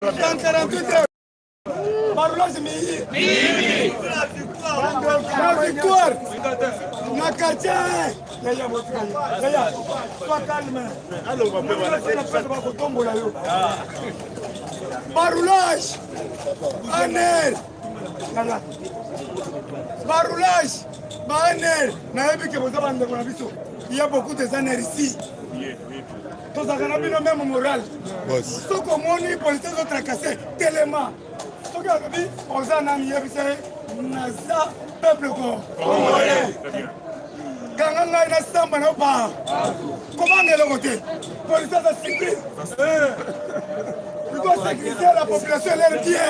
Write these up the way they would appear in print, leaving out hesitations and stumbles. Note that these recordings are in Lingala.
48 Baroulage Mihi. La victoire. Na quartier. Yaya, sois calme. Baroulage. Aner. Baroulage. Aner. Il y a beaucoup de aners ici. Tous les gens ont même moral. Ceux qui ont les policiers sont tracassés tellement. Ceux qui ont dit, on a un peuple congolais. Quand on a une samba, comment on est le côté? Les policiers sont civils. Il doit sécuriser la population, l'air bien.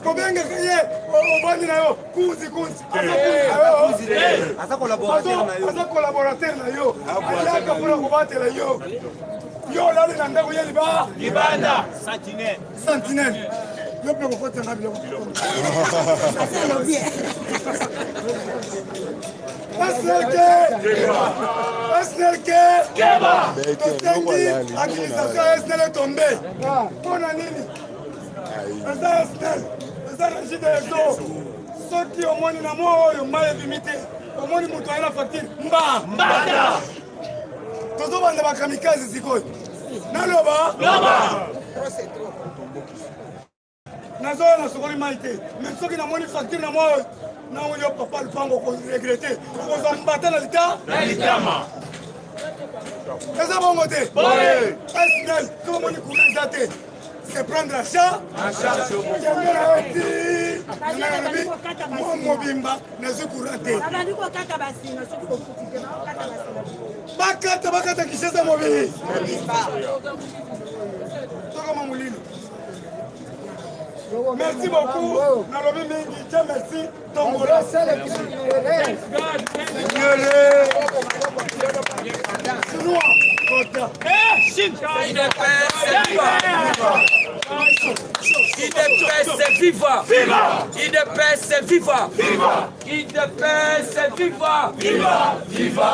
Combien de crier au bandi na yo, kuzi. Asa collaborateur na yo. Ayaka pour combattre yo. Yo là le nanda ko yeli ba. Libanda. Sentinelle. Yo pe ko fota ngabile ko. SNLK Keba. Administration SNL est tombée. On a nini? Ça régit des eaux. Ceux qui ont moins d'amour, ils ont mal limité. Au moins, ils ont la facture. Mbada. Tous les gens qui ont kamikaze, c'est quoi? Naloba. Nazo na sokoli maite. Même ceux qui ont moins de facture, na moi, na on yo papa le pango ko regretter. On va mbattre la lita. La litama. C'est ça bon côté. SNL, tout le monde courage. C'est prendre l'achat. Moi, Mobimba, ne suis couraté. Bakata qui s'est mobile. Merci beaucoup. Nalobi mingi, tiens merci. Tombola. IDPS viva! IDPS viva! IDPS viva! Viva!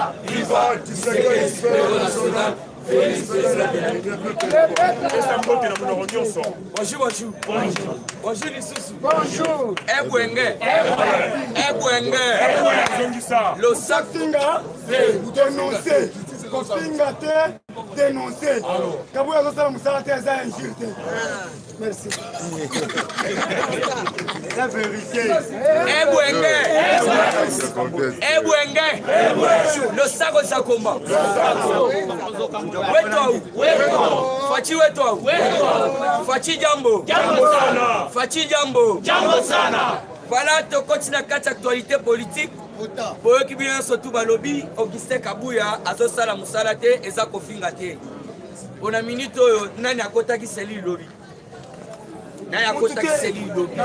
Bonjour Lisusu. Bonjour. Ebwenge. Le Safinga, dénoncer. Kofinga te dénoncer. Kabouya zo sala musala te za injurte. Merci. La vérité. Ebwenge. Le sago sakomba. Fachi jambo. Jambo sana. Voilà, tu continues à quatre actualités politiques. Pour eux qui viennent surtout dans le lobby, Augustin Kabouya, Azosala Moussalate, Eza Kofingate. On a minute, Nani Akota qui s'est le lobby. Nani Akota qui s'est le lobby.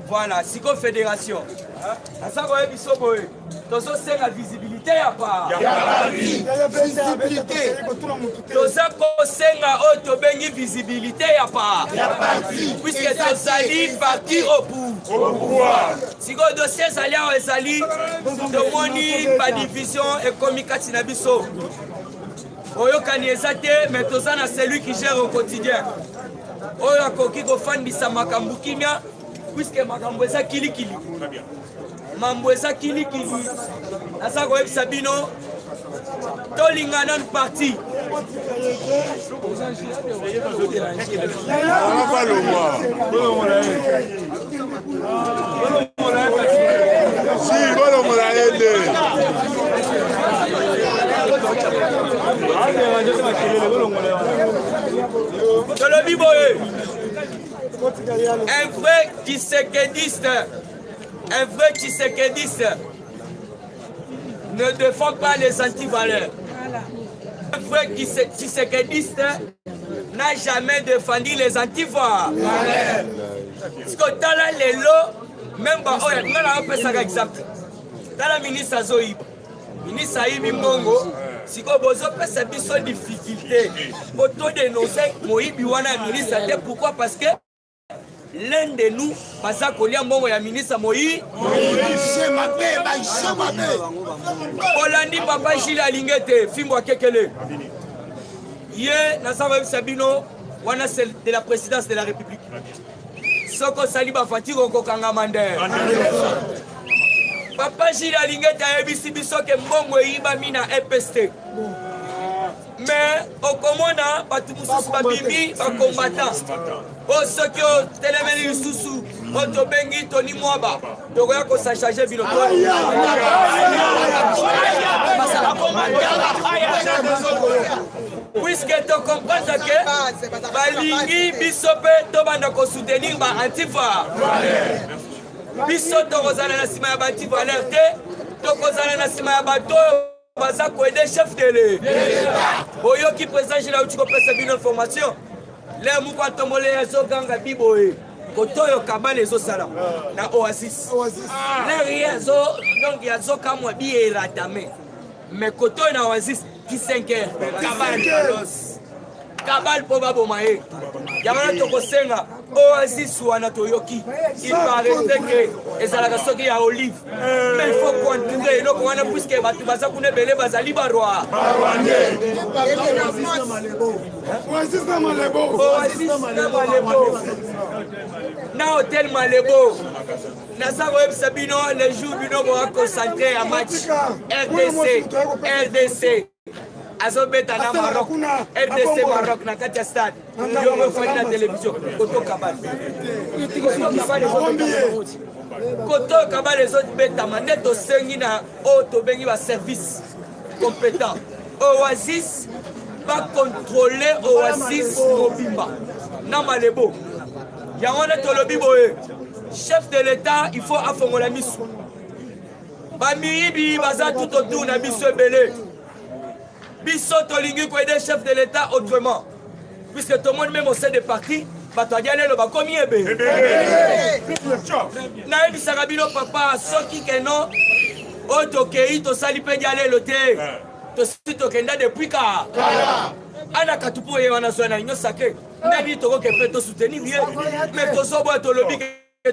Voilà, Siko Fédération. Ça va être Bisoboé. Dans ce c'est la visibilité à part. Visibilité. Dans ce c'est la visibilité à part. Puisque tu sali parti au pouvoir. Si le dossier sali en sali, de moni par division et communication na biso. Oyo kaniezate, mais tout ça c'est lui qui gère au quotidien. Oyo akoki ko fan bisa makambu kimia, puisque makambu eza kilikili. Mambo eza kilikili. Asa ko ebisa bino tolingana na parti. Un vrai Tshisekedi ne défend pas les antivaleurs. Un vrai Tshisekedi n'a jamais défendu les antivaleurs. Parce que dans les lots, même dans un exemple, dans la ministre Azoïb, ministre Aïbi Mbongo, si vous avez des difficultés pour dénoncer Moïbi Wana ministre, pourquoi? Parce que l'un de nous baza kolia mbongo ya ministre Moïse Olandi papa Gilles Alingete fimbo akekele ye nasaba Sabino wana c'est de la présidence de la République soko saliba fatiko kokanga mande papa Gilles Alingete ayebisi biso ke mbongo yiba mina EPST mais okomona batu mususu babimbi bakombatant o soki otelemeli lisusu otobengi Tony Mwaba tokoya kosacharge bino puisque tocomprendre ke balingi biso mpe tobanda kosoutenir ba-antifa biso tokozala na nsima ya ba-antivaleur te tokozala na nsima ya bato baza koede chef de l'État oyoki président Gilles auti kopesa bino information le moko atombole ezoganga biboye kotoyo kabale ezosala na Oasis le rie donc yazokamwa bieratame mais kotoyo na Oasis ki 5 heures kabal po baboma ye yamana tokosenga Oasis wana toyoki il paraît que ezalaka soki ya olive mais il faut continuer eloko wana puisque bato baza kuna ebele bazali baroi Oasis na Malebo na hôtel Malebo naza koyebisa bino les jours bino boka concentré ya match RDC azobeta na Maroc RDC Maroc na kati ya stade yo fani na télévision koto kabale koto kabale ezobeta mande tosengi na oyo tobengi ba service compétent Oasis va contrôler Oasis mobimba na Malebo yango nde tolobi boye chef de l'État il faut afongola miso bamiyibi baza tout autour na biso ebele biso tolingi koyede chef de l'État autrement puisque tout le monde même au sein des partis bato adialelo bakomi ebe nayebisaka bino papa soki keno oyo tokei tosali mpe dialelo te tosi tokenda depuis ka ana katupu oye wana zwa na nyonso ke ndeni tokoke mpe tosoutenir ye mais tozoboya tolobi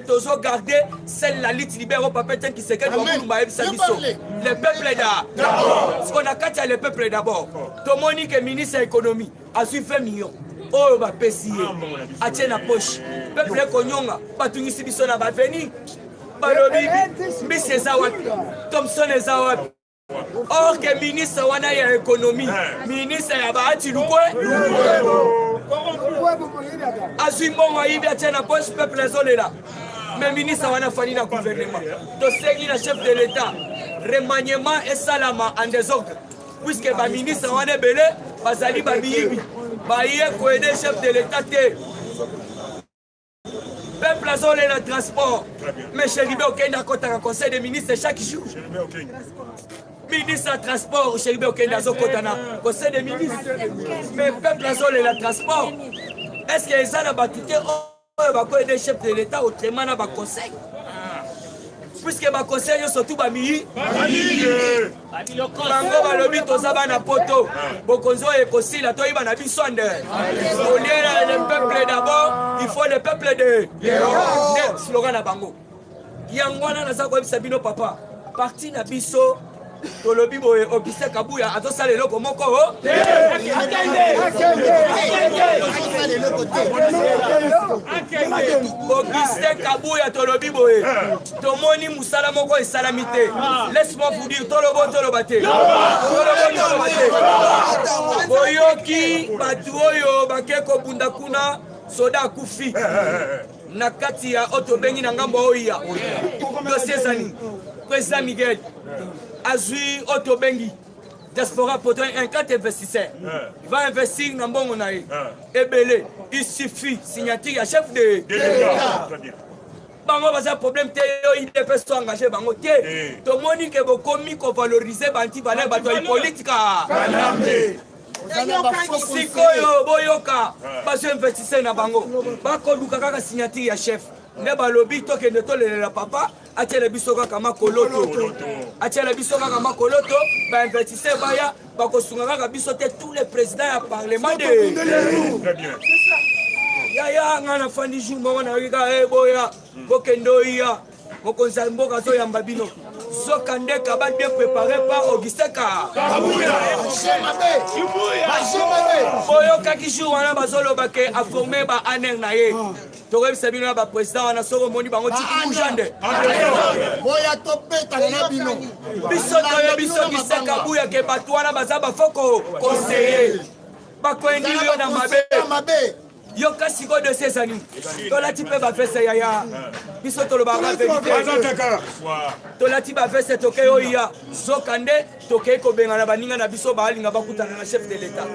tozo garder celle la lutte libère au papa qui se quête le peuple d'abord ce qu'on a katia le peuple d'abord tomoni que ministre économie a su 20 millions oh ba pesier a tient la poche peuple konyonga batungisi biso na ba venir balobi bisi ezawapi Thompson ezawapi or que ministre wana ya économie ministre ya baati lukwe azwi mbongo ayibi atia na poche peuple ezolela mais ministre wana fani na gouvernement tosengi na chef de l'État remaniement esalama en désordre puisque baministre wana ebele bazali babiyibi baye koyede chef de l'État te peuple azolela transport mais Cheribe okende akotaka conseil des ministres chaque jour ministre de transport Cheribe okende azokota na conseil des ministres mais peuple azolela transport est-ce que eza na bato te oyo bakoyede chef de l'État autrement na baconseil puisque baconseil nyonso tu bamiyi bango balobi toza bana poto bokonzi oyo ekosila toyiba na biso nde oliela le peuple d'abord il faut le peuple de nde slogan na bango yango wana naza koyebisa bino papa parti na biso tolobi boye Augustin Kabuya azosala eloko moko Augustin Kabuya tolobi boye tomoni musala moko esalami te laisse-moi vous dire toloba te boyoki batu oyo bake kobunda kuna soda akufi na kati ya otobengi na ngambo oya dossier ezali président Miguel azui otobengi diaspora poto un quatre investisseur il va investir na mbongo na ye ebele il suffit signature ya chef de bango baza problème te yo il peut se engager bango te tomoni ke bokomi ko valoriser banti valeur bato politika sikoyo boyoka bazo investisseur na bango bakoluka kaka signature ya chef nde balobi tokende tolelela papa atiela biso kaka makoloto atiela biso kaka makoloto bainvestisseur baya bakosunga kaka biso te tous les présidents ya parlement de Yaya ngana fandi jour moko na rika boya bokendo ya mokonza mboka zo yamba bino Zokande kaba bien préparé par Augustin Ka. Boyo kaki jour wana bazolo bake a formé ba aner na ye. Torem sabino ba président wana soko moni bango tiki bujande. Boya topeta na bino. Biso toyo biso kiseka buya ke batwana bazaba foko conseiller. Bako endi yo na mabe. Yo kasi go de ces années. Tola ti pe ba fese yaya. Biso tolo ba ra vérité. Tola ti ba fese toke yo ya. Zokande toke ko benga na baninga na biso ba alinga bakutana na chef de l'état.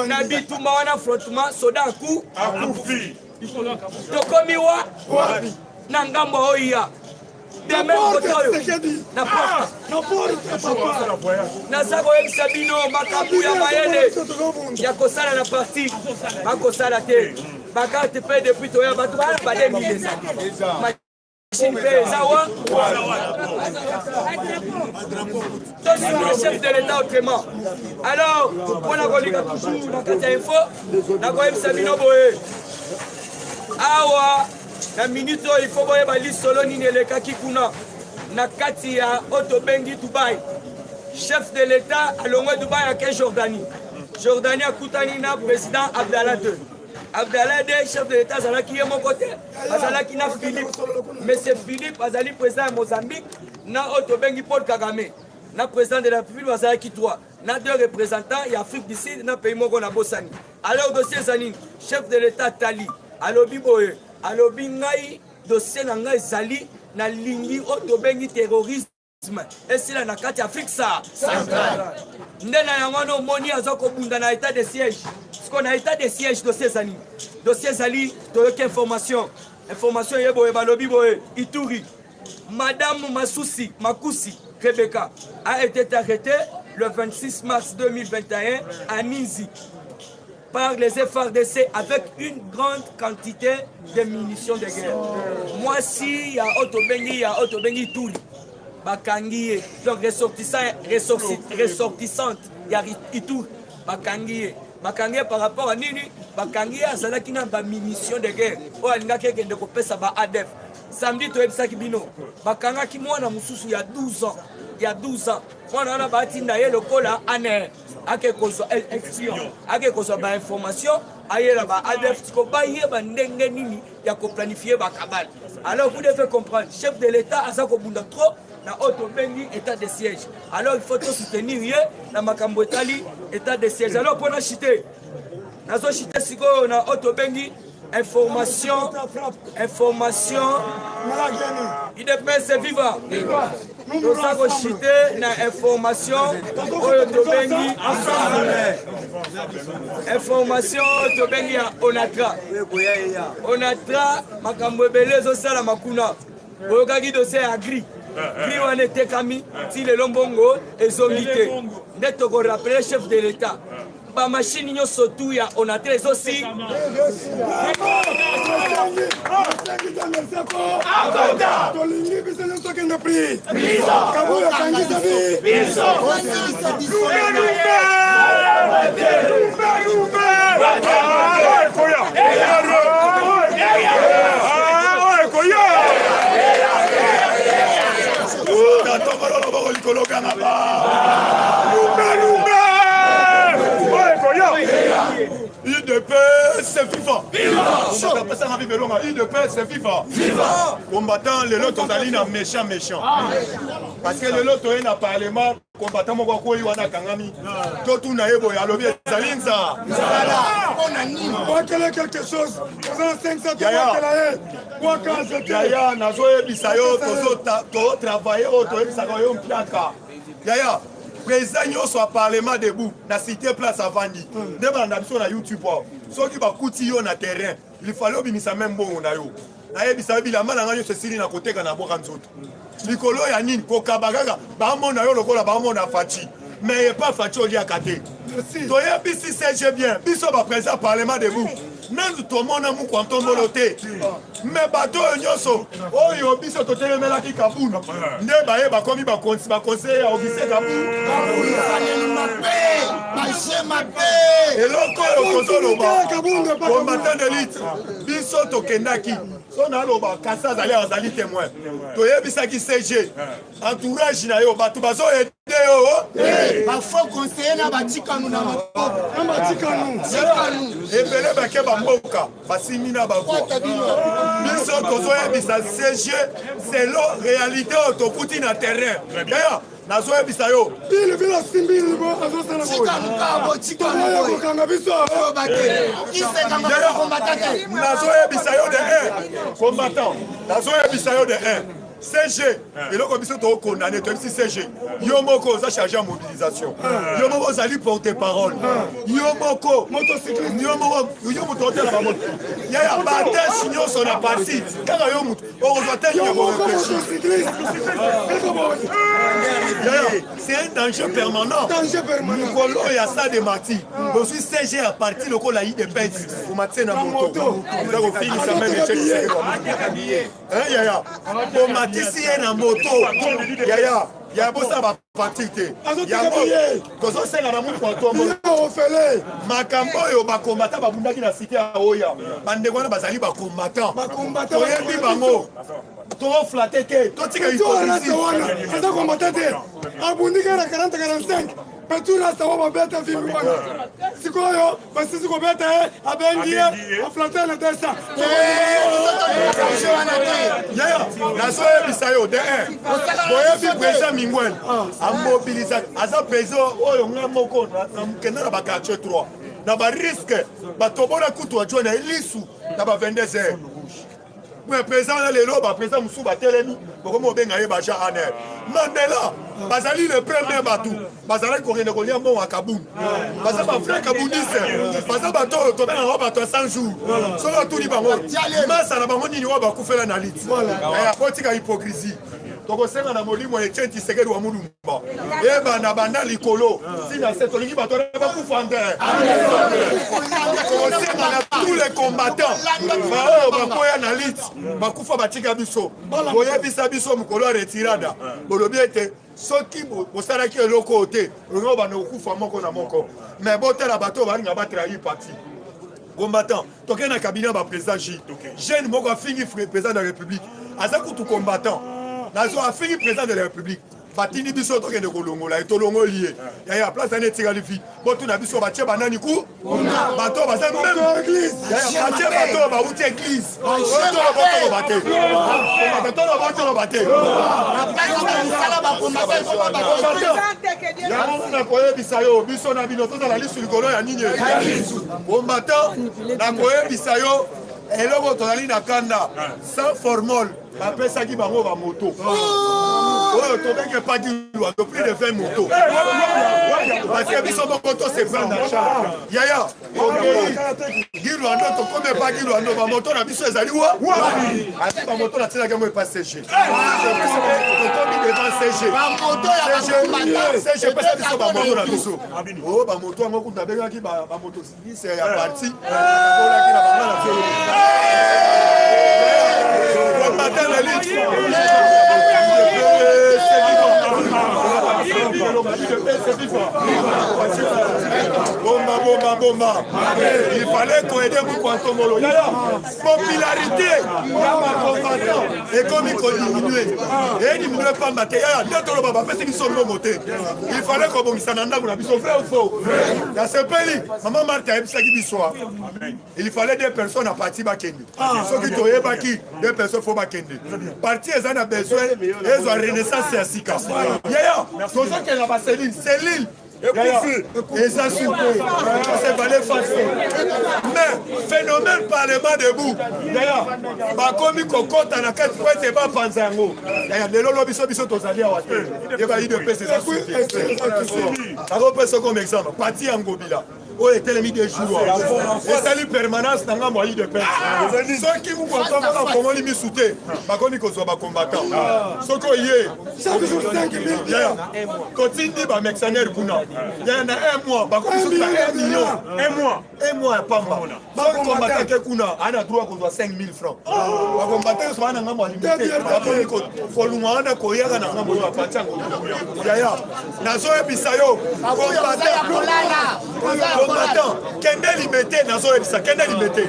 Na bitumba wana affrontement soda ku akufi. Tokomi wa na ngambo oya. Demain kotoyo na porta na sako sabino makabu ya mayele ya kosala na parti bakosala te bakarte pe depuis toya batu ba 2000 machine pe zawa le chef de l'état autrement alors on a kolika toujours na kata info na ko sabino boye awa na minute il faut boye bali solo ni nelekaki kuna na kati ya otobengi Dubai chef de l'état alongwe Dubai à Jordanie Jordanie akutani na président Abdallah II Abdallah II chef de l'état azalaki ye moko te azalaki na Philippe mais c'est Philippe azali président ya Mozambique na otobengi Paul Kagame na président de la République azalaki toi na deux représentants ya Afrique du Sud na pays moko na bosani alors dossier zanini chef de l'état Tali alobi boye alobi ngai dossier na ngai ezali na lingi oyo bengi terrorisme esila na kati Afrique centrale nde na yango wana omoni aza kobunda na état de siège siko na état de siège dossier ezali toyoki information ye boye balobi boye Ituri madame Makusi Rebecca a été arrêtée le 26 mars 2021 à Ninzi par les FARDC avec une grande quantité de munitions de guerre. Moi, si il y a Otobengi Touli, Bakangiye, donc ressortissante, il y a Ituri, Bakangiye par rapport à Nini, Bakangiye, Azalaki na ba munitions de guerre. Oh, Alingake de Kopesa ba ADF. Samedi, tu es Sakibino. Bakanga qui moi na mususu il y a 12 ans. Il y a 12 ans. Moi, on a bâti le cola aner. Ake kozo election ake kozo ba information ayela ba ADF ko ba yeba ndenge nini ya ko planifier ba kabal. Alors vous devez comprendre chef de l'état azako bunda trop na auto bengi état de siège. Alors il faut tout soutenir ye na makambo etali état de siège. Alors pour na chiter nazo chiter siko na auto bengi information il dépend c'est vivant. Nous avons chité na information oyo tobengi information tobengi ya onatra makambo ebele ezosala makuna oyokaki dossier ya gri wana etekami ti lelo mbongo ezongi te nde tokorapele chef de l'état bamashini nyonso tu ya onatra ezosi tolingi biso nyonso kende pri kabuya kangisa UDPS c'est vivant. UDPS c'est vivant. Combattant le lot tozali na méchant. Parce que le lot est na parlement combattant moko ko yiwana kangami. To tout na yebo ya lobi zalinza. On a quelque chose. On a 500 Yaya nazo yebisa yo to travailler to yebisa yo mpiaka. Yaya président nyonso a parlement debout na cité place avandi nde balanda biso na YouTube soki bakuti yo na terrain il fallait obimisa même bongo na yo nayebisa bilamba na nga nyonso esili na koteka na boka nzoto likolo ya nini kokaba kaka bamona yo lokola bamona faci mais ye pas faci oliaka te toyebisi sege bien biso baprésident parlement debout nandu tomona mukwa ntombolo te mais bato oyo nyonso oyo biso totelemelaki kabuna nde baye bakomi bakonseiller ya Augustin Kabuna eloko oyo kozoloba combattant d'élite biso tokendaki so naloba kasi azali témoin toyebisaki CG entourage na yo bato bazoyede yo bafo conseiller na batikanu na matikanu ebele bake bamboka basimi na bango biso tozoyebisa CG selo réalité oyo tokuti na terrain daya nazoyebisa yo nazoyebisa yo de 1 combattant nazoyebisa yo de 1 CG eloko biso tokondane toyebisi CG yo moko oza chargé ya mobilisation yo moko ozali porte parole yo moko yo moto otela bamoto yaya batesi nyonso na parti kaka yo moto okozwa te c'est un danger permanent mikolo oyo ya sa de marti bozwi CG ya parti lokola yi de bete omatie na moto oza kofinisa meme yaya bomatisi ye na moto yaya ya bosa baparti te yango tozosenga na motu atombo makambo oyo bakombata babundaki na site ya oya bandeko wana bazali bakombatan toyebi bango toflate te totika hypocrisie abundika na 40-45 peturasa wa babeta vimbi wana sikoyo basisi kobeta abengi aflate na desa yaya nazoyebisa yo de 1 boyebi président Mingwen amobilisa aza président oyo nga moko nakende na bakartier 3 na bariske batobona kutu ajwa na elisu na ba 22h président na lelo baprésident mosusu batelemi bokomi obenga ye baja aner Mandela bazali le premier bato bazalaki kokende kolia mbongo ya kabuni baza bafrai kabuniste baza bato oyo tobengaka bato ya 100 jours soki otuni bango masa na bango nini oyo bakufela na liti otika hypocrisie tokosenga na molimo Etienne Tshisekedi wa Mulumba ebana banda likolo sina se tolingi bato bakufa nde tokosenga na tous les combattants baoyo bakoya na liti bakufa batika biso boyebisa biso mokolo ya retirada bolobi ete soki bosalaki eloko te olingo bana kokufa moko na moko mais botala bato balinga batrahir parti combattant tokende na cabinet ba président J jeune moko afingi président de la République aza kutu combattant nazo afingi président de la République batini biso tokende kolongola etolongoli ye yaya place ane etikali vi botuna biso batie banani ku bato baza même église batie bato bauti église otolo botolo bate batolo botolo bate yango nakoyebisa yo biso na bino tozala lisu likolo ya nini combattant nakoyebisa yo eloko tozali na kanda sans formol bapesaki bango bamoto oyo tobenge pagilwa to plus de 20 moto parce que biso moko tose prendre en charge yaya gilwando tokome pagilwando bamoto na biso ezali wa ati bamoto natielaki yango epa CG tokomi devant CG pesa biso bamoto na biso o bamoto yango kuta bengaki bamoto service ya parti akolaki na bango na zelo combattant l'élite bomba il fallait koyede mukwantongolo popularité ya bacombattant ekomi kodiminue ediminue pamba te yaya nde toloba bapesi biso mbongo te il fallait kobongisa na ndako na biso vrai ou faux ya sepeli mama Marthe ayebisaki biso il fallait des personnes à parti bakende soki toyebaki des personnes fo bakende parti eza na besoin ezwa renaissance ya sika yaya tozokenda baselile eza soupe c'est valé facile mais phénomène parlement debout yaya bakomi kokota na kati po ete bapanza yango yaya lelo biso tozali awa te yeba idps eza soupe akopesa comme exemple parti ya ngobila oyo etelemi des jours esali permanence na ngambo ayi de pese soki mukwatongona komoni misu te bakomi kozwa bacombattant soki oye totindi bamercenaire kuna yaya na 1 mois bakomi soki na 1 million 1 mois ya pamba bacombattant ke kuna ana droit kozwa 5000 francs bacombattant nyonso bana ngambo alimite bakomi kolunga wana koyaka na ngambo oyo apati yango yaya nazoyebisa yo kende limité nazoyebisa kende limité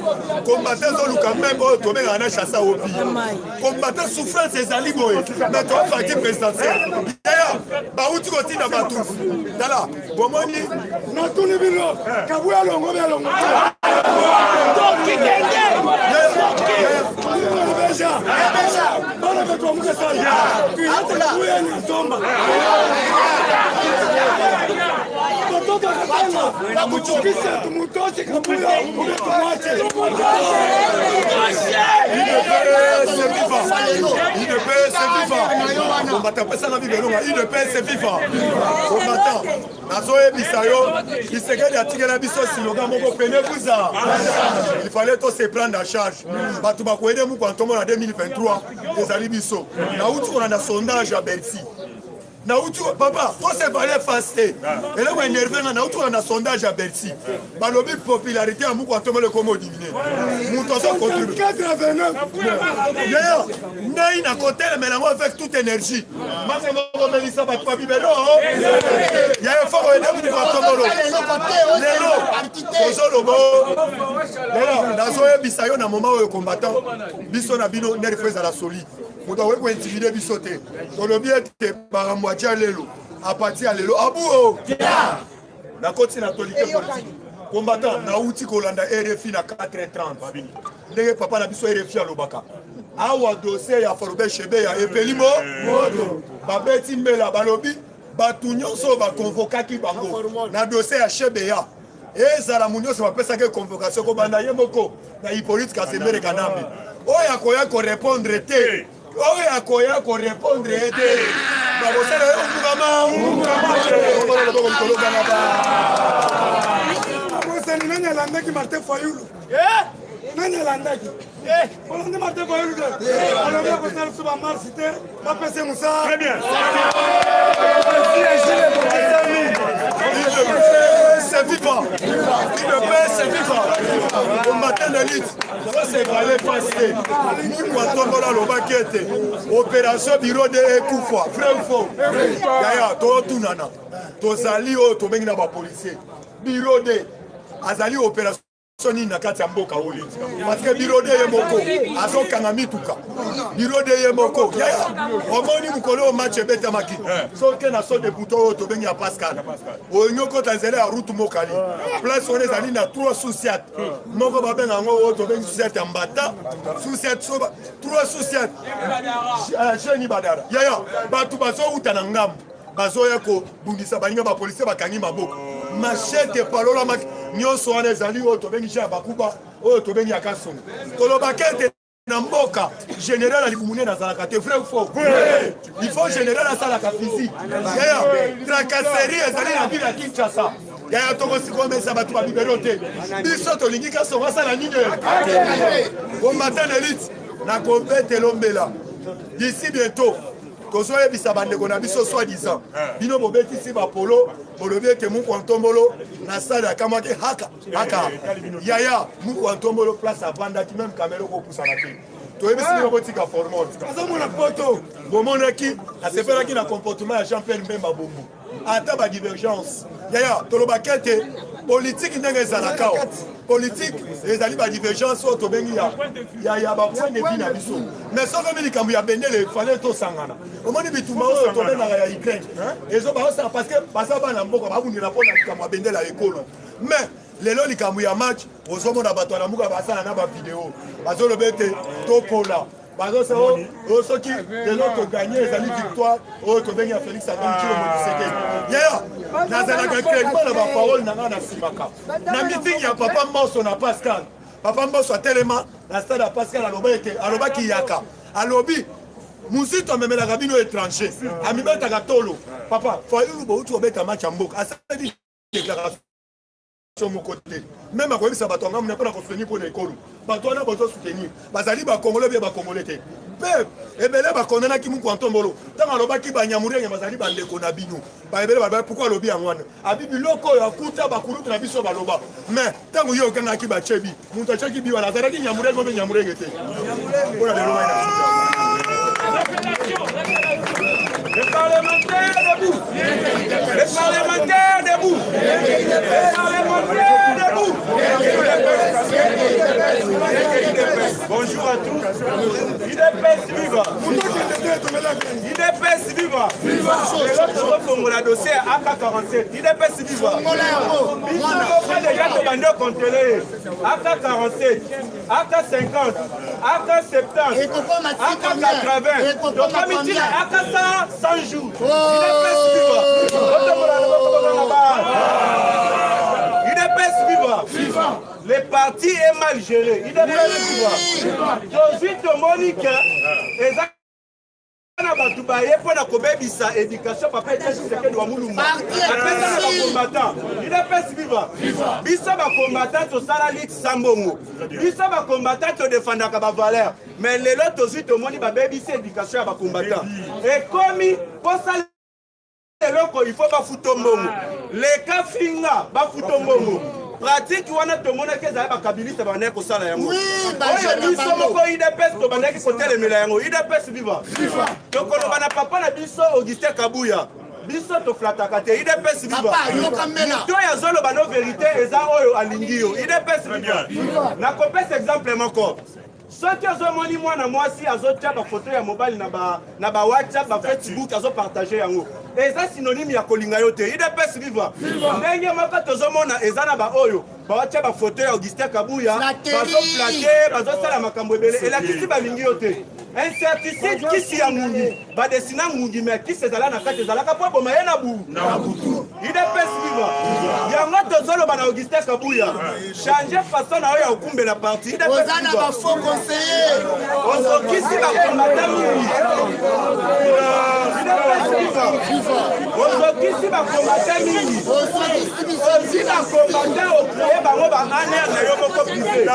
combattant zoluka même oyo tobengaka na chassa opi combattant souffrance ezali boye mais toparti présidentielle yaya bauti kotinda bato tala bomoni natuni bino kabuya longo belongo bana betu mukesala tuyakuya nyasomba mtoto akapanga na kuchukisha tumutoche kabuya umetuache il ne peut se vivre combattant pesa na vivre il ne peut se vivre combattant nazoyebisa yo Tshisekedi atikela biso siloga moko pene buza il fallait to se prendre en charge bato bakoyede muku antomo na 2023 ezali biso na uti kona na sondage ya Bercy na uti papa to se valait faste eleko énervé na uti kona na sondage ya Bercy balobi popularité ya muku antomo le komo diminuer muto so contribuer d'ailleurs ngai na côté le mélange avec toute énergie manga moko melisa bato ba bibero ya effort ede muku antomo lelo kozolobo lelo nazoyebisa yo na moment oyo combattant biso na bino nerf ezala solide moto akoki kointimide biso te tolobi ete makambo atia lelo apati ya lelo abu nakoti na tolike politique combattant nauti kolanda RFI na 4h30 ndenge papa na biso RFI alobaka awa dossier ya Forbe Shebeya epeli moto babeti mbela balobi bato nyonso bakonvokaki bango na dossier ya Shebeya ezala munyoso bapesaki convocation kobanda ye moko na Hippolyte Kasembere Kanambe oyo akoya korépondre te oyo akoya korépondre te babosala yo abosani nani alandaki Martin Fayulu nani alandaki olandi Martin Fayulu te alobi akosala biso bamarsi te bapese musa c'est vivant. Il ne peut se vivre. Combattant de lutte, ça c'est valé passer. Nous, quand on va le baquette, opération bureau de Koufwa, frère ou faux. Yaya, toi, tout nana. Toi, Zali, tu es un policier. Bureau de Azali, opération. Soni na kati ya mboka oli parce que birode ye moko azokanga mituka birode ye moko yaya omoni mukolo match beta maki soke na so de bouton to bengi ya Pascal onyoko tanzela ya route mokali place on ezali na 3 sous-7 moko babenga ngo to bengi sous-7 ya mbata sous-7 soba 3 sous-7 jeni badara yaya batu bazo utana ngambo bazoya ko bundisa balinga ba police bakangi maboko machete palola mak nyonso wana ezali oyo tobengi ya bakuba oyo tobengi ya kasongo tolobaka ete na mboka général alikumune nazalaka te vrai ou faux il faut général asalaka physique yaya tracasserie ezali na ville ya Kinshasa yaya tokosikomesa bato babibero te biso tolingi kasongo asala nini combattant élite na kompetelo mbela d'ici bientôt tozoyebisa bandeko na biso soi-disant bino bobetisi bapolo bolobi ete muku antombolo na sale akamwaki haka yaya muku antombolo place avandaki même kamera okopusana te toyebisi bino botika formol azomona poto bomonaki asepelaki na comportement ya Jean-Pierre Mbemba Bombo ata badivergence yaya tolobaki ete politique ndenge ezalaka politique ezali badivergence oyo tobengi ya bapoint de vue na biso mais soki omi likambo ya bendele efale tosangana omoni bitumba oyo tobengaka ya Ukraine ezobaosala parce que baza bana mboka babundela mpona likambo ya bendele ya ekolo mais lelo likambo ya match ozomona bato na muka basala na bavideo bazoloba ete topola bazosa oyo soki lelo toganye ezali victoire oyo tobengi ya Félix Antoine Tshilombo Tshisekedi yaya nazalaka crédiment na baparole na nga na simaka na meeting ya papa Mboso na Pascal papa Mboso atelema na stade ya Pascal alobaki yaka alobi muzito amemelaka bino étranger amibetaka tolo papa Fayulu bouti obeta match ya mboka asali déclaration moko te même akoyebisa bato anga muna mpona kosoutenir mpona ekolo bato wana bozosoutenir bazali bakongole bie bakongole te mpe ebele bakondanaki muku antombolo ntango alobaki banyamurenge bazali bandeko na bino baebele baloba pourkui alobi yango wana abi biloko oyo akuta bakulutu na biso baloba mais ntango ye okangaki bachebi moto atiaki bi wana azalaki nyamurenge obe nyamurenge te mpona lelo Les parlementaires debout! Les parlementaires debout! Les parlementaires debout! Bonjour à tous. IDPS viva. IDPS viva. On a dossier AK-47. IDPS viva. AK-47, AK-50, AK-70, AK-80. Donc, AK-100 jours. IDPS viva. Le parti est mal géré. IDPS viva. Aujourd'hui, Monique, na batu baye pona kobebisa éducation papa etesekedi wa mulumba apesa na bakombatant IDPS viva biso bakombatant tosala lit sambongo biso bakombatant todefendaka bavaleur mais lelo tozwi tomoni babebisa éducation ya bakombatant ekomi posala eloko il faut bafuta mbongo leka finga bafuta mbongo pratique wana tomonaki ezali bakabiliste bandaki kosala yango oyo biso moko IDPS tobandaki kotelemela yango IDPS viva tokoloba na papa na biso Augustin Kabuya biso toflataka te IDPS viva to yazoloba no vérité eza oyo alingi yo IDPS viva nakopesa exemple moko soki azomoni mwana mwasi azotia bafoto ya mobile na bawhatsapp bafacebook azopartage yango eza synonyme ya kolinga yo te IDPS viva ndenge moko tozomona eza na baoyo bawatia bafoto ya Augustin Kabuya bazoflate bazosala makambo ebele elakisi balingi yo te incertitude kisi ya ngungi badesina ngungi me kisi ezala na kati ezalaka po boma ye na butu IDPS viva yango tozoloba na Augustin Kabuya change façon na oyo ya okumbela parti IDPS viva ozokisi bakombata mingi ozokisi bakombata mingi ozi bakombata okreye bango baaner na yo moko privé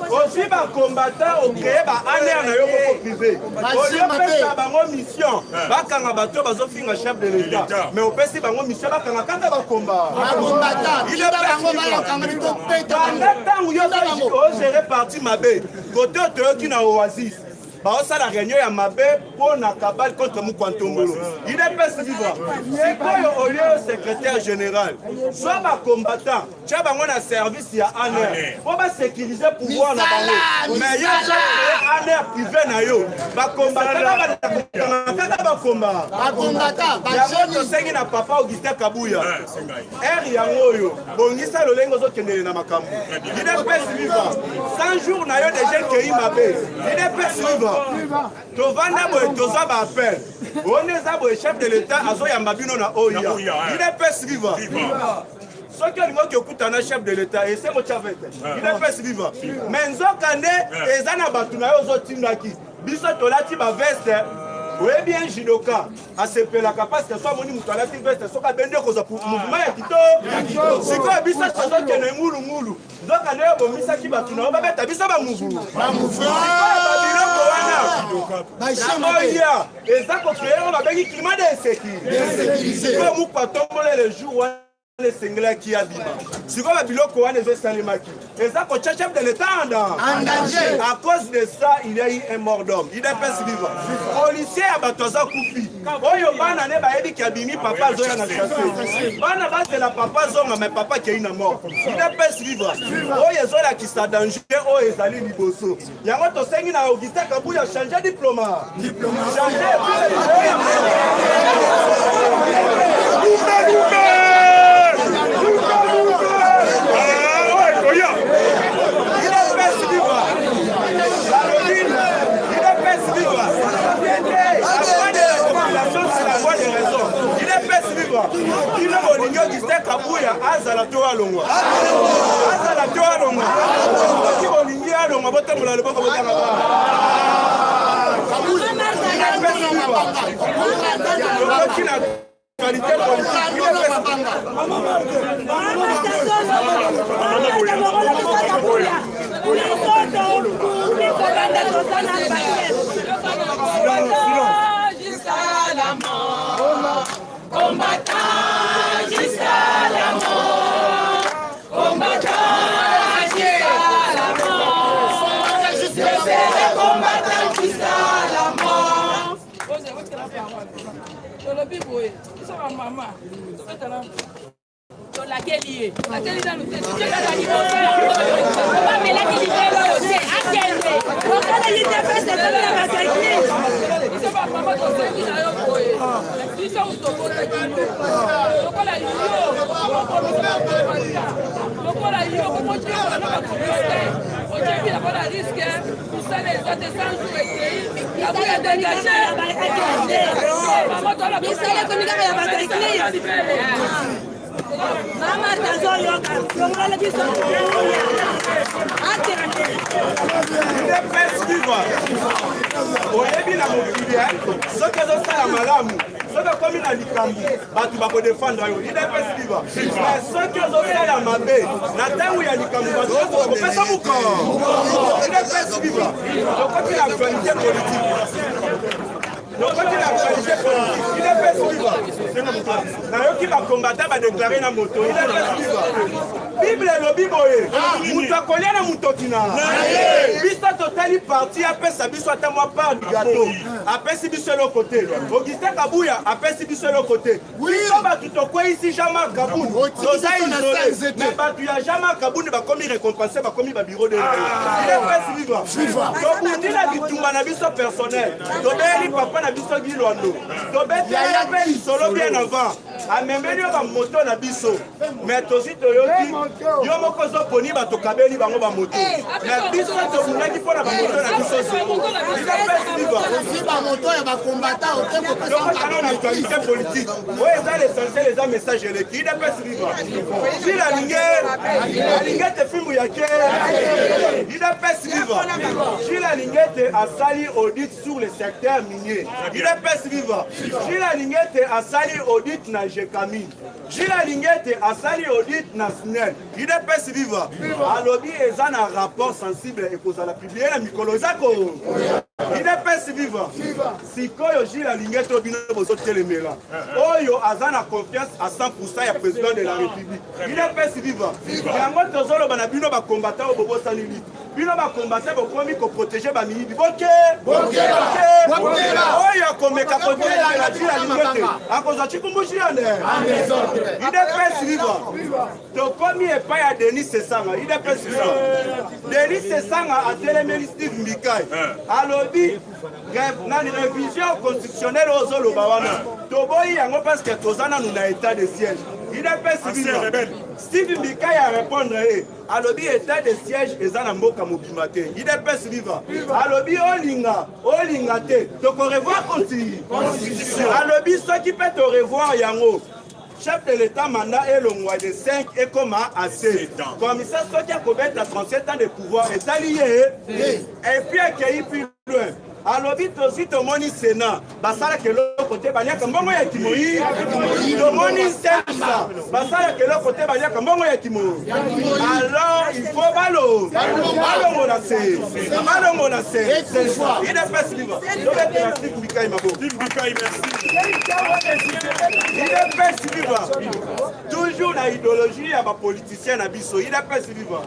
ozi bakombata okreye baaner na yo moko privé oyopesa bango mission bakanga bato bazofinga chef de l'état mais opesi bango mission bakanga kaka bakomba ntango yo ozere parti mabe kote otoyoki na oasis baosala réunion ya mabe mpo na kabale contre Mukwantombolo IDPS viva sikoyo oyo secrétaire général soit bakombatant tia bango na service ya ANR mpo basécurize pouvoir na bango mais yo ANR privé na yo bakombatant kaka bakomba yango tosengi na papa Augustin Kabuya ere yango oyo bongisa lolenge ozokendele na makambo IDPS viva 100 jours na yo déjà kei mabe IDPS viva tovanda boye tozwa baapel one eza boye chef de l'état azoyamba bino na oya IDPS viva soki olingi oki okutana chef de l'état esengo chavete IDPS viva mais nzokande eza na bato na yo ozotindaki biso tolati baveste oyebi un judoka asepelaka parce que so amoni moto alati veste soki abende kozwa mouvement ya kitoko sikoyo biso tozokende ngulungulu nzokande oyo bomisaki bato na yo babeta biso bamuvulu babiloko wana oya eza kokreye babengi climat de insécurité sikoyo mukwatombola le jour wana esengelaki ya bima sikoyo babiloko wana ezosalemaki eza kotia chef de l'état en danger à cause de ça il y a eu un mort d'homme IDPS viva policier ya bato aza kufi oyo bana ne bayebiki abimi papa azoya na chasse bana bazela papa zonga mais papa kei na mort IDPS viva oyo ezolakisa danger oyo ezali liboso yango tosengi na Augustin Kabuya change diplôme kino bolingi Augustin Kabuya azala to alongwa soki bolingi alongwa botambola loboko botanga okoki na qualité Combattant jusqu'à la mort, combattant jusqu'à la mort, je serai combattant jusqu'à la mort. La bakeli bakeli dans l'hôtel tu as la liberté pas mais là qui libère l'hôtel attendez pourquoi il te fait cette église ils sont pas maman dans cette église ils sont au topo de kilo pourquoi la pourquoi la yo comment tu as la communauté aujourd'hui la bonne risque pour ça les autres sans jouer il y a pas d'engagé maman dans la misala konika ya bakeli Mama tazoyoka yongala biso ate ile pesi vivre oyebi na mokili soki ezosala malamu soki okomi na likambo bato bakodefendre yo ile pesi vivre mais soki ozosala mabe na ntango ya likambo bato kopesa mokolo ile pesi vivre tokoti na actualité politique tokoti na actualité politique ile pesi vivre nayoki bakombata badéclare na moto ile pesi vivre bible elobi boye moto akolia na motoki na biso totali parti apesa biso ata mwa part du gâteau apesi biso eloko te Augustin Kabuya apesi biso eloko te biso bato tokweyisi Jean-Marc Kabuni toza isole mais bato ya Jean-Marc Kabuni bakomi récompense bakomi babiro de ile pesi vivre tobundi na bitumba na biso personnel tobeyeli papa na biso gilwando tobetela mpe lisolo bien avant amembeli yo bamoto na biso mais tozi toyoki yo moko ozoponi bato kabeli bango bamoto mais biso tobundaki mpo na bamoto na biso bamoto ya bakombata okokana na actualité politique oyo eza l'essentiel eza message eleki idepesi vivre fil alingi ete fimbu yake idepesi vivre fil alingi ete asali audit sur le secteur minier idepesi vivre fil alingi ete asali audit na jekami fil alingi ete asali audit na snel idepesi vivre alobi eza na rapport sensible ekozala publie na mikolo eza ko idepesi vivre sikoyo Gilles alingi ete obino bozotelemela oyo aza na confiance à 100% ya président de la république idepesi vivre yango tozoloba na bino bakombata oyo bobosani liti bino bakombata bokomi koprotege bamiyibi boke oyo akomeka kotelemela Gilles alingi ete akozwa cikumbushi yane idepesi vivre tokomi epai ya Denis Sesanga idepesi vivre Denis Sesanga atelemeli Steve Mbikai alobi na révision constitutionnelle ozoloba wana toboyi yango parce que toza nanu na état de siège idepesi vivre Steve Mbikai a répondre alobi état de siège eza na mboka mobima te idepesi vivre alobi olinga te tokorevoir constitution alobi soki mpe torevoir yango chef de l'État mandat elongwa de 5 et comme assez. Commissaire soki akobeta 37 ans de pouvoir est allié et puis accueilli plus loin. alobi tosi tomoni Sénat basala keloko te baliaka mbongo ya Kimoi tomoni Sensa basala keloko te baliaka mbongo ya Kimoi alors il faut balongo na se il est pas libre donc la Steve Mbikai mabo Steve Mbikai merci il est pas libre toujours la idéologie ya ba politicien na biso il est pas libre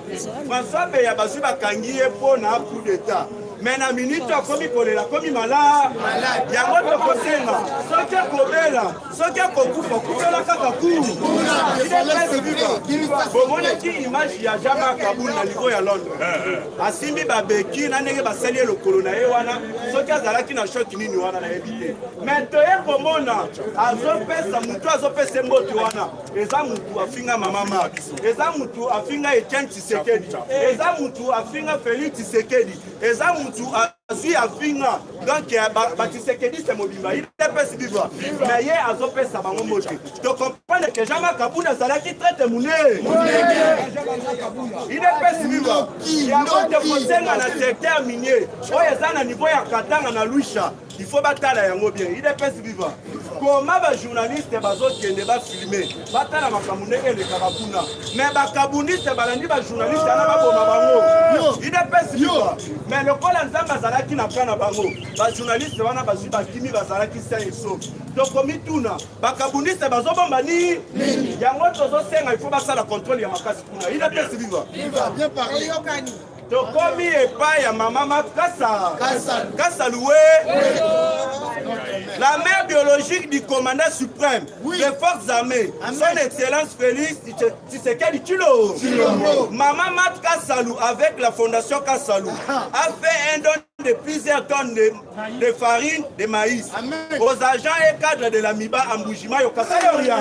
François Beya basu bakangi po na coup d'état mais na minute akomi kolela komi malade yango tokosenga soki akobela soki akokufa kufela kaka kuu bomonaki image ya Jean-Marc Kabuni na niveau ya Londres asimbi babeki na ndenge basali elokolo na ye wana soki azalaki na shoki nini wana na yebi te mais toye komona azopesa mutu azopesa mbote wana eza mutu afinga mama Marx eza mutu afinga Etienne Tshisekedi eza mutu afinga Félix Tshisekedi eza mutu azui afinga donc Tshisekedi c'est mobimba il est pas vivre mais hier azopesa bango mbote to comprendre que Jean-Marc Kabuni azalaki traite mune il est pas vivre yango te kosenga na secteur minier oyo eza na niveau ya Katanga na Luisha il faut batala yango bien il est pas vivre comment ba journaliste bazokende ba filmer batala makambo ndenge elekaka kuna mais ba kabuniste balandi ba journaliste ana baboma bango il est pas vivre mais le kola nzamba zalaki na kana bango ba journaliste wana bazu bakimi bazalaki sa eso donc komituna ba kabuniste bazobomba ni yango tozosenga il faut basala contrôle ya makasi kuna il est pas vivre bien parlé tokomi epai ya mama Makasa Kasaloué, la mère biologique du commandant suprême des forces armées, son excellence Félix Tshisekedi Tshilombo. Maman Mat Kassalou avec la fondation Kassalou a fait un don de plusieurs tonnes de farine de maïs aux agents et cadres de la MIBA en Boujima Yokasayoria.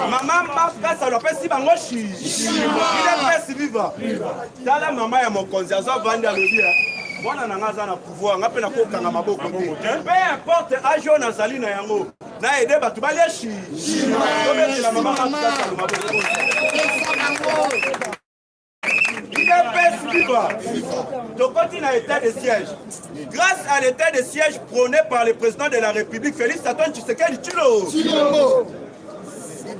Maman Mafka, ça leur fait si bango chi. Il est fait si vivant. Dans la maman ya mokonzi azo vandi alobi. Mwana nanga za na pouvoir, ngape na kokanga maboko te. Peu importe âge on azali na yango. Na aider batu balia chi. Comme la maman Mafka ça maboko. Il est fait si vivant. Donc continue à l'état de siège. Grâce à l'état de siège prôné par le président de la République, Félix Antoine Tshisekedi Tshilombo.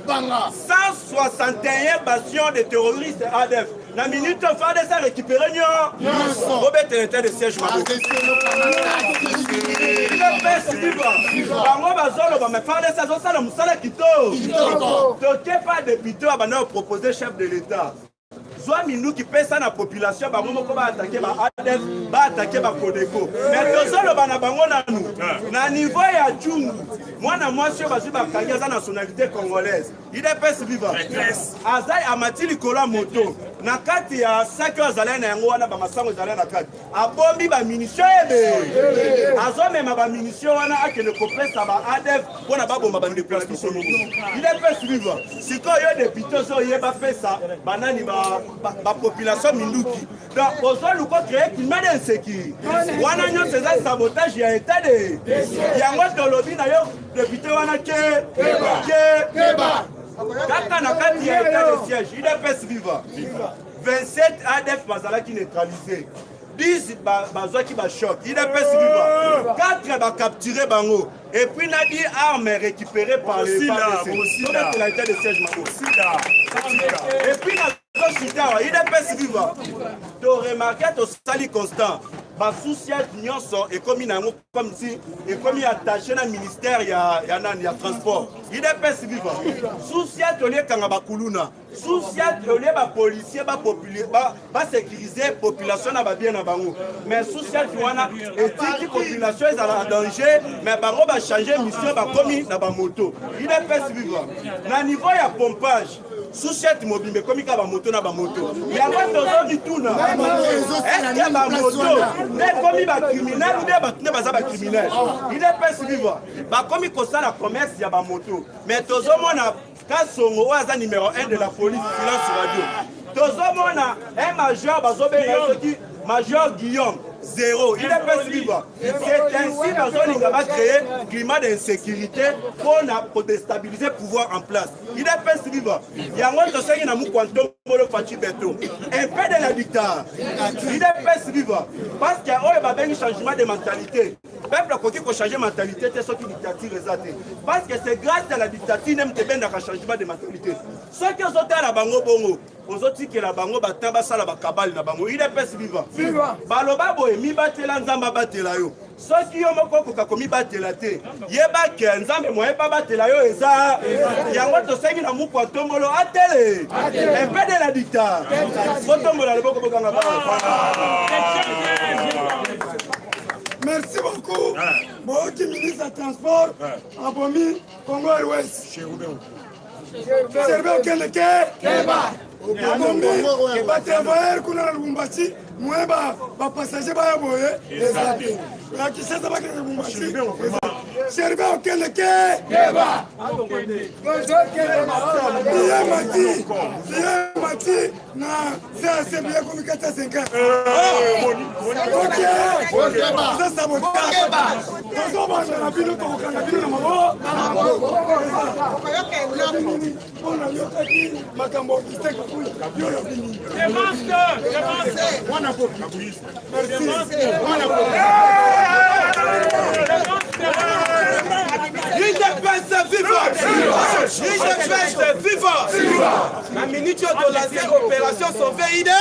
161 bastions de terroristes ADF. La minute FARDC a récupéré Robert l'état de siège. Proposer chef de l'État. Soit nous qui pèsent la population, va attaquer ADF, va attaquer Kodeko. Mais tout ça, na niveau ya Tchungu, moi, je suis la nationalité congolaise. Il est pèse vivant. Azai Amati Likola Moto. Na kati ya 5 heures à l'année, on a masango zalé na kati. Abombi ba munition ebe. Azo même ba munition wana ake le compresse ba ADF pour na ba bomba ba déplacement. Il est pèse vivant. Si quand yo député zo yeba pesa, banani ba population minduki. Donc ozo luko créer qui mène insécurité. Wana nyo c'est un sabotage ya état de. Yango tolobi na yo député wana keba. Kaka na kati ya état de siège, il est pèse vivant. 27 ADF bazala qui neutralisé. 10 bazwa qui ba choc. Il est pèse vivant. 4 ba capturé bango. Et puis na dit armes récupérées par les FARDC. C'est l'état de siège mako. Et puis il est pèse vivant. Tu remarques au sali constant. Ma souci et comme si et comme il attaché dans le ministère il y a transport. Il est pèse vivant. Souci au lieu kangabakuluna. Souci au lieu ba policier ba sécuriser population na ba bien na bango. Mais souci tu wana éthique population est en danger mais bango ba changer mission ba komi na ba moto. Il est pèse vivant. Na niveau ya pompage. Sous-chef mobile, comme il y a moto, il y a moto. Il y a moto qui tourne. Est-ce qu'il y a moto? Mais comme il y a criminel, il y a criminel. Il est pas suivant. Comme il y a la commerce, il y a moto. Mais tout le monde a un numéro 1 de la police, silence radio. Tout le monde a un major Guillaume. 0. Il est pas suivant. C'est ainsi qu'on va créer un climat d'insécurité pour déstabiliser le pouvoir en place. Il est pas suivant. Il y a un autre chose qui est un peu de la dictature. Il est pas suivant. Parce qu'il y a un changement de mentalité. Le peuple qui a changé de mentalité, c'est ce qui dictature est. Parce que c'est grâce à la dictature qu'il y a un changement de mentalité. Ceux qui ont sauté à la bango bongo, aux autres qui la bango batamba sala bakabali na bango, il est pas vivant. Baloba boy mi batela nzamba batela yo. Ceux qui ont moko ko mi batela te. Yeba ke nzambe moye pa batela yo eza. Yango to sengi na muko tombolo atele. Un peu de la dictature. Botombola le boko bokanga ba. Merci beaucoup. Bon, qui ministre des Transports, Abomi, Congo Ouest. Serveur Keneke, Abomi, travailleur Kuna Lubumbashi, moi, passager Bayaboye, la qui s'est abattu à Lubumbashi. Serveur Keneke, Mati, na c'est bien comme 4-5 ans. Ok, ça sabotage. Il n'est pas vivant. IDPS viva. La minute de lancer opération sauver idée.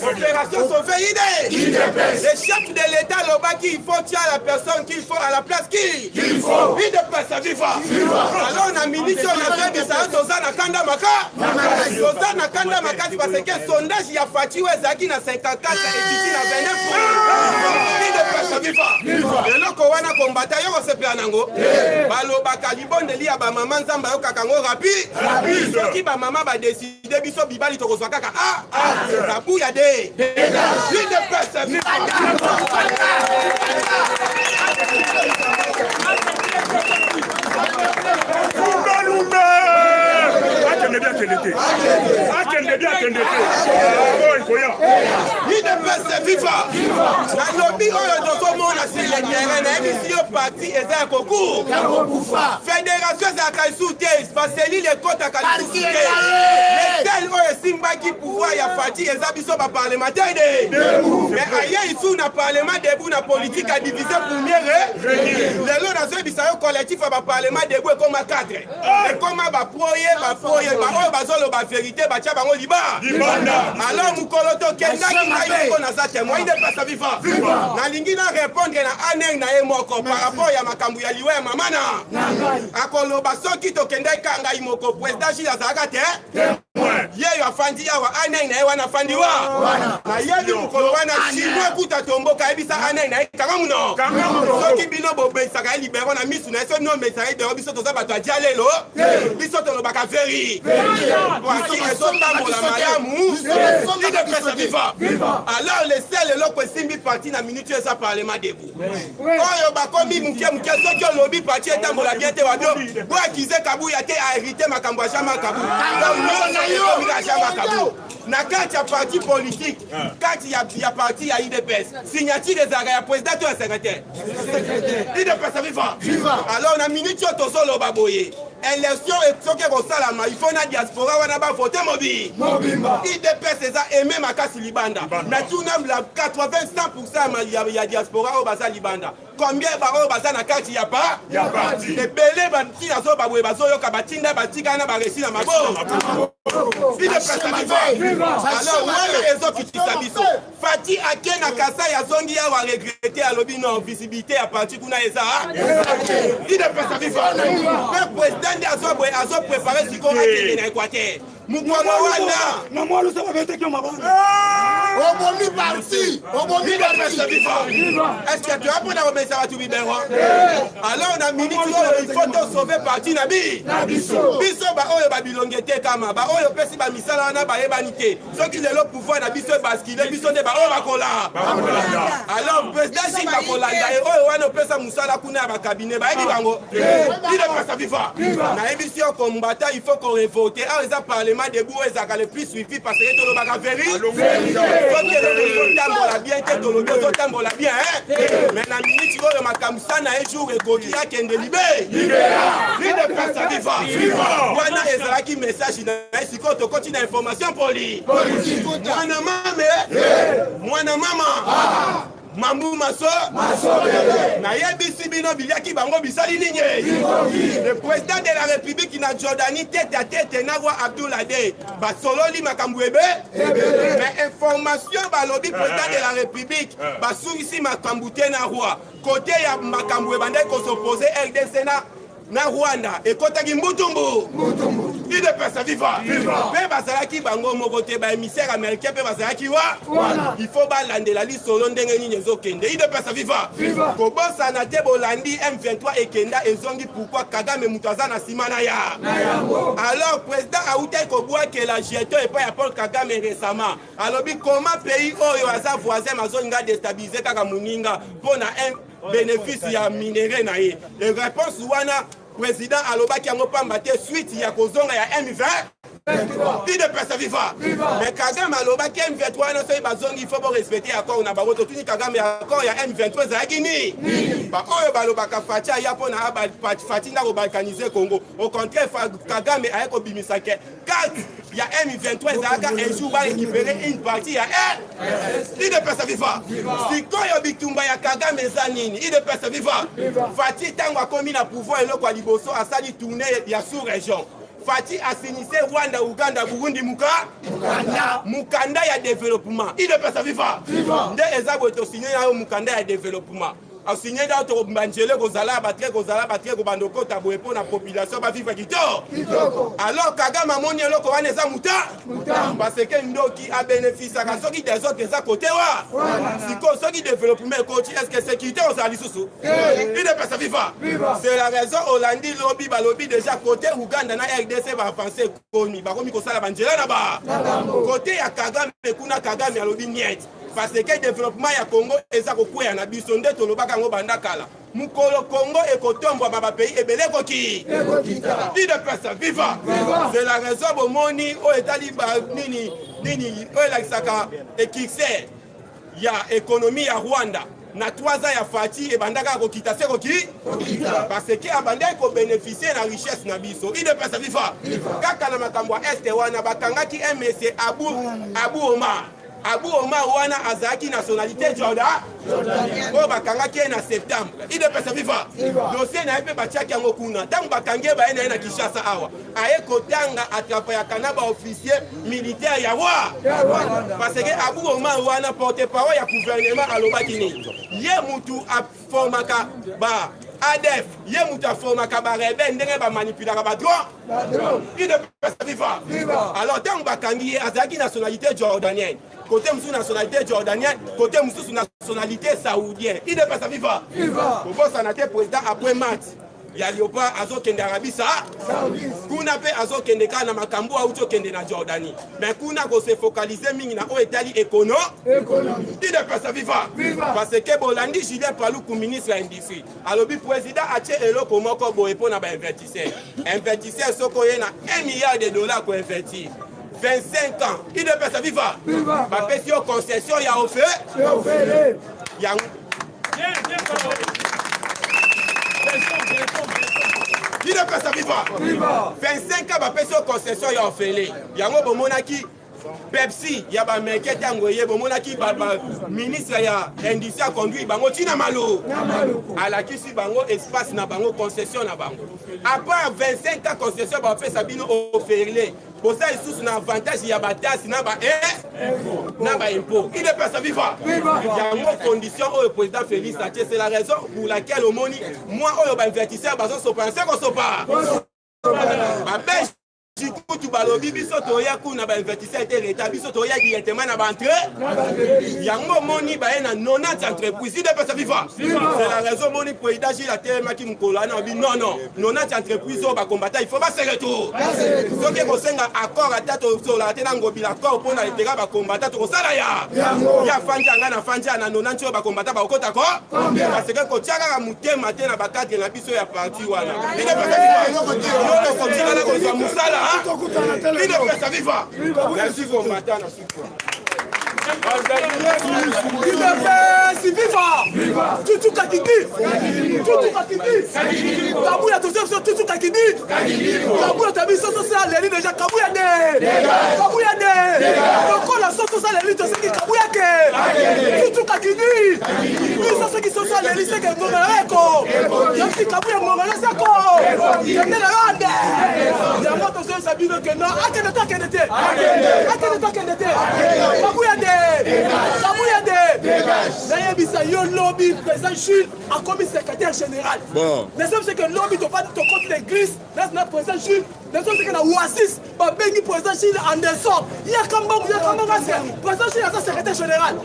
Opération sauver idée. Le chef de l'État Lobaki, il faut tirer la personne qu'il faut à la place qu'il faut. IDPS viva. Alors on a minute on a fait des salles Tozana Kanda Maka. Tozana Kanda Maka parce que sondage il y a Fati Wezaki na 54 et ici na 29. IDPS viva. Et là qu'on a combattu on se perd nango. Balobaka libonde li ya ba maman nzamba yo kakango rapi. Soki ba maman ba décider biso bibali to kozwa kaka tabu ya de. IDPS viva. IDPS viva. Na lobby oyo tozomona sur le terrain na émission parti eza koku. Fédération za kaisuté baseli le compte kalisuté. Les tel oyo simbaki pouvoir ya Fati eza biso ba parlementaire de. Mais ailleurs ici na parlement debout na politique à diviser première. Les lots dans ce bisayo collectif ba parlement debout comme 4. Et comme ba proye ba oyo bazolo ba vérité ba tia bango liba. Alors mukoloto kenda ki na za témoin IDPS viva. Na lingi na répondre na aneng na ye moko par rapport ya makambu ya liwe ya mamana. Akoloba soki to kenda kanga imoko président Gilles Azaka te. Ye yo afandi ya wa aneng na ye wana afandi wa. Na ye di mukolo wana chimwe kuta tomboka ebisa aneng na ye kanga muno. Soki bino bobe saka libéro na misu na so no message de biso to za bato adia lelo. Biso to lobaka veri. Waki ezo tambola malamu. IDPS viva. Alors le seul loko simbi parti na minute ça parlement debout. Oyo bakomi muke soki olobi parti etambola bien te wabio. Bo akize kabu ya te a hérité makambo chama kabu. Na kati ya parti politique, kati ya parti ya IDPS, signature des arrêts ya président to secrétaire. IDPS viva. Alors na minute to solo baboye. Élection et soki kosalama il faut na diaspora wana ba voter mobi. IDPS eza aimé makasi libanda. Na tout nam la 80-100% ya diaspora au basa libanda. Combien ba o basa na kati ya parti. Et belé ba ti azo ba boye bazo yoka batinda batika na ba resi na mabo. IDPS viva. Alors wala ezo kitisa biso. Fati akena kasa ya zongi ya wa regretter alobi non visibilité à parti kuna eza. IDPS viva. Président azo préparé si qu'on a été dans l'Équateur. Mukolo wana. Na moi le ça va être comme avant. Obomi parti. IDPS viva. Est-ce que tu as pour la ça va tout bien? Alors on a minute il faut sauver parti nabi. Biso ba oyo ba bilongete kama ba oyo pesi ba misala na ba ebanité. Ceux qui le pouvoir na biso basculer biso ne ba o ba kola. Alors président si ba kolanda e oyo wana pesa musala kuna ba cabinet ba ebi bango. IDPS viva. Na émission combattant il faut qu'on voter. Alors les parlement debout ezaka le plus suivi parce que to lo ba veri. Faut que le tambola bien que to lo bien tambola bien mais na minute oyo makamsa na un jour ekoki akende libé. IDPS viva. Wana ezalaki message na siko to continue information politique. Mwana mama. Mambu maso na yebisi bino biliaki bango bisali ninye. Le président de la République na Jordanie tête à tête na roi Abdoulaye ba sololi makambwebe mais information ba lobby président de la République ba surisi makambute na roi côté ya makambwebe ndai ko s'opposer RDC na Rwanda et kotaki mbutumbu. IDPS viva. Pe bazalaki bango mokote ba émissaire américain pe bazalaki wa. Il faut balande la liste solo ndenge nini ezokende. IDPS viva. Kobosa na te bolandi M23 ekenda ezongi pourquoi Kagame mutaza na simana ya. Alors président Aouté Kobwa que la jeto et pas Paul Kagame récemment. Alors comment pays oyo aza voisin mazonga déstabiliser kaka muninga pona un bénéfice ya minéré na ye. Et réponse wana président alobaki yango pamba te suite ya kozonga ya M20 idps viva mais Kagame alobaki M23 wana soki bazongi il faut respecter accord na bango totuni Kagame accord ya M23 ezalaki nini baoyo balobaka Faci aya mpona Faci ndako balkanize Congo au contraire Kagame aye kobimisa ke carte ya M23 ezalaka un jour barécupérer une partie ya idps viva sikoyo bitumba ya Kagame eza nini idps viva Faci ntango akomi na pouvoir eloko ya liboso asali tournée ya sous-région Faci assainissait Rwanda, Uganda, Burundi, Mukanda ya développement. Il est pas sa viva. Nde ezabo to signé ya Mukanda ya développement. A signé dans to banjele kozala battre ko bandoko tabo epo na population ba vivre kitoko. Alors Kagame amoni eloko wana eza muta parce que ndoki a bénéficié ka soki des autres eza côté wa. Siko soki développement côté est-ce que sécurité on sali susu. Il est pas sa viva. C'est la raison Hollandi lobby ba lobby déjà côté Uganda na RDC ba penser komi ba komi ko sala banjela na ba. Côté ya Kagame kuna Kagame ya lobby niet. Parce que le développement ya Congo eza kokwea na biso nde tolobaka ngo banda kala mukolo Congo ekotombwa baba pays ebele koki idps viva c'est la raison bomoni o etali ba nini o elakisaka ekixer ya économie ya Rwanda na 3 ans ya Faci ebandaka kokita se koki parce que abanda ko bénéficier na richesse na biso idps viva kaka na makambo este wana bakangaki MSC Abu Omar wana azaki nationalité Jordan o bakangaki na septembre idps viva dossier na epe batiaki yango kuna ntango bakangie baye na Kinshasa awa aye kotanga atrapa ya kanaba officier militaire ya wa parce que Abu Omar wana porte-parole ya gouvernement alobaki nini ye mutu aformaka ba ADF ye mutu aformaka ba rebelle ndenge ba manipulaka ba droit idps viva alors ntango bakangi azaki nationalité jordanienne côté musu nationalité jordanienne côté musu nationalité saoudienne idps viva kobosana te président après match ya Léopard azokende Arabie Saoudite kuna pe azokende ka na makambo auto kende na Jordanie mais kuna ko se focaliser mingi na o etali économie idps viva parce que Bolandi Julien Paluku ministre industrie alobi président atie eloko moko boye pona ba investisseur soko ye na $1 milliard ko investir 25 ans idps viva ba pesio concession ya offert ya il est pas viva 25 ans ba pesio concession ya offert yango bomonaki Pepsi ya ba meke tango ye bomonaki ba ministre ya industrie conduit bango tina malo alakisi bango espace na bango concession na bango à part 25 ans concession ba pesa bino offert pour ça ils na avantage ya batasi na ba impôt il est pas viva yango condition au président Félix Saché c'est la raison pour laquelle au moni moi au ba investisseur bazo so penser ko so pas ba tu balobi biso toya kuna ba investisseur te leta biso toya directement na bantre yango moni ba na 90 entreprises idps viva c'est la raison moni président Gilles Atema ki mukolo na bi non 90 entreprises ba combattre il faut ba se retour so ke ko senga accord atato so la tena ngobi l'accord pona etera ba combattre to sala ya fanja nga na fanja na 90 ba combattre ba okota ko parce que ko tiaka mutema te na bakate na biso ya parti wana idps viva yo ko tiaka ko za musala idps viva merci combattant na suko viva tutu kakidi kabuya tozo tutu kakidi kabuya tabiso so ça les déjà kabuya de ko la so ça les to c'est kabuya ke tutu kakidi biso so qui so ça les c'est que ngoreko yaki kabuya ngoreko sako yende la yande ya moto so ça bino que non akende kabuya de Nayebisa yo lobby président Jules a commis secrétaire général. Bon. Les hommes c'est que lobby to pas to contre l'église, là notre président Jules, les hommes c'est que na Oasis, ba bengi président Jules Anderson. Ya kamba c'est président Jules est secrétaire général.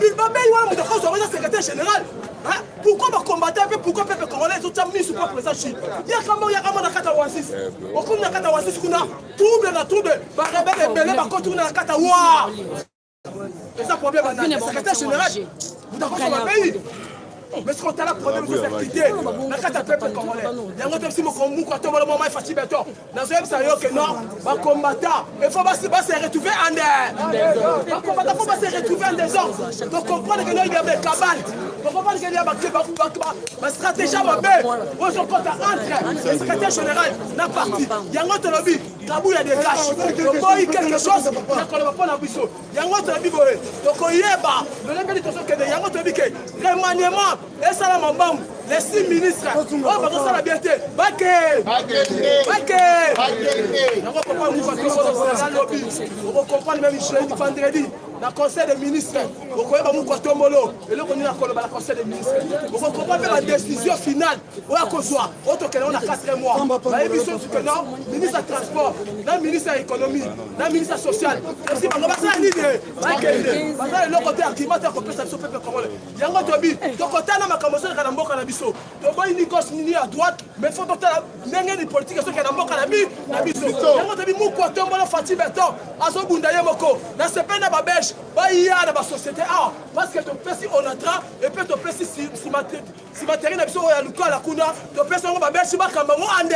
Il va bien moi de cause de secrétaire général. Hein? Pourquoi va combattre pourquoi peuple congolais sont mis sous président Jules? Ya kamba na kata Oasis. Au comme na kata Oasis kuna trouble ba rebelle belé ba contre na kata wa. C'est ça le problème, le secrétaire général. Vous d'accord sur le pays. mais ce qu'on t'a là problème de sécurité na kata peuple congolais yango to si moko muko to molo mama fati beto na zo ebisa yo que non ba combattant il faut pas se retrouver en dehors ba combattant faut pas se retrouver en désordre donc comprendre que il y a des cabales donc comprendre qu'il y a ba stratégie mabe on se compte entre le secrétaire général na parti yango to lobi kabou ya dégage donc boy quelque chose na ko ba pona biso yango to lobi boye donc oyeba le lenge de to que yango to lobi que remaniement et ça la mambam les 6 ministres oh ba ça la bienté bake yango papa mu fa to lobi on comprendre même jeudi vendredi na conseil des ministres okoyeba mu ko tombolo eloko ni na koloba la conseil des ministres on comprend la décision finale oya kozwa otokela on a 4 mois ba émission que non ministre de transport na ministre de l'économie na ministre social aussi bango basala nini bakende bazala eloko te akimata kopesa biso peuple congolais yango tobi tokotana makambo soki na mboka na biso toboyi ni gauche ni à droite mais faut totala ndenge ni politique soki na mboka na biso yango tobi mu ko tombolo Fati Beton azobunda ye moko na sepena babèche baya na ba société parce que to pesi on entra et puis to pesi si matériel na biso ya lukala kuna to pesi on ba besi ba kamba mo ande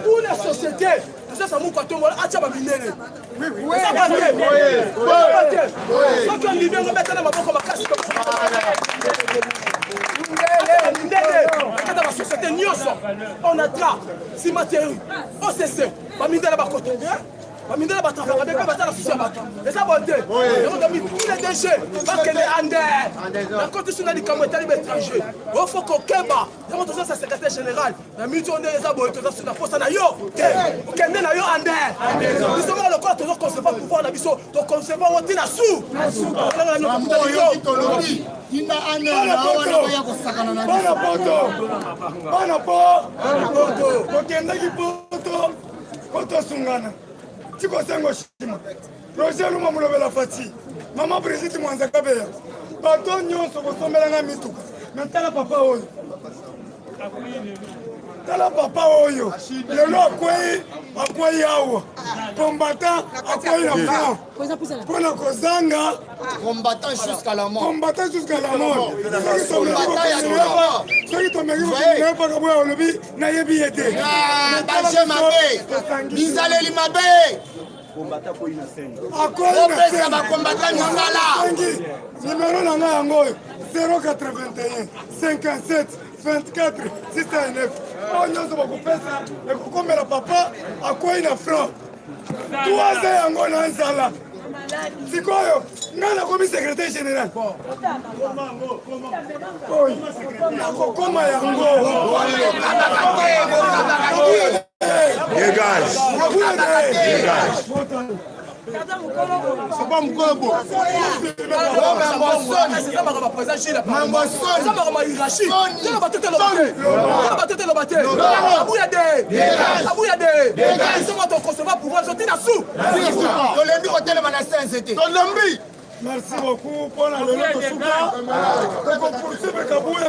pour les sociétés tout ça mu ko to mola acha ba minene oui ça va so que libé ngo betana maboko makasi kada ba société nyonso on entra si matériel OCC ba mindela ba koto Bamindela batafaka beka batala susi bato. Eza bonté. On a mis tous les déchets parce que les andais. La constitution du Cameroun est étranger. Il faut qu'on keba. Yamo to ça secrétaire général. La militaire on eza bonté to na poste na yo. OK na yo andais. Nous sommes le corps to conserver pouvoir na biso. To conserver on tina sou. Inda ane na wana ya kosakana na biso. Bana poto. Kokenda ki poto. Poto sungana. Tiko sengo shima Roger Luma mulobela Fati Mama Brigitte Mwanza Kabeya bato nyonso kosombela nga mituka mais tala papa oyo lelo akwei awa combattant akwei na franc mpona kozanga combattant jusqu'à la mort soki tomeki kokomeyo mpaka boya olobi nayebi ye te danger mabe bizaleli mabe opesa bakombata misala nimero na nga yango oyo 081 57 24 609 oyo nyonso bakopesa ekokomela papa akwei na franc tuaza yango na nzala sikoyo ngai nakomi secrétaire général nakokoma yango Dégage. Merci beaucoup pour la lelo tosuka pour poursuivre Kabouya.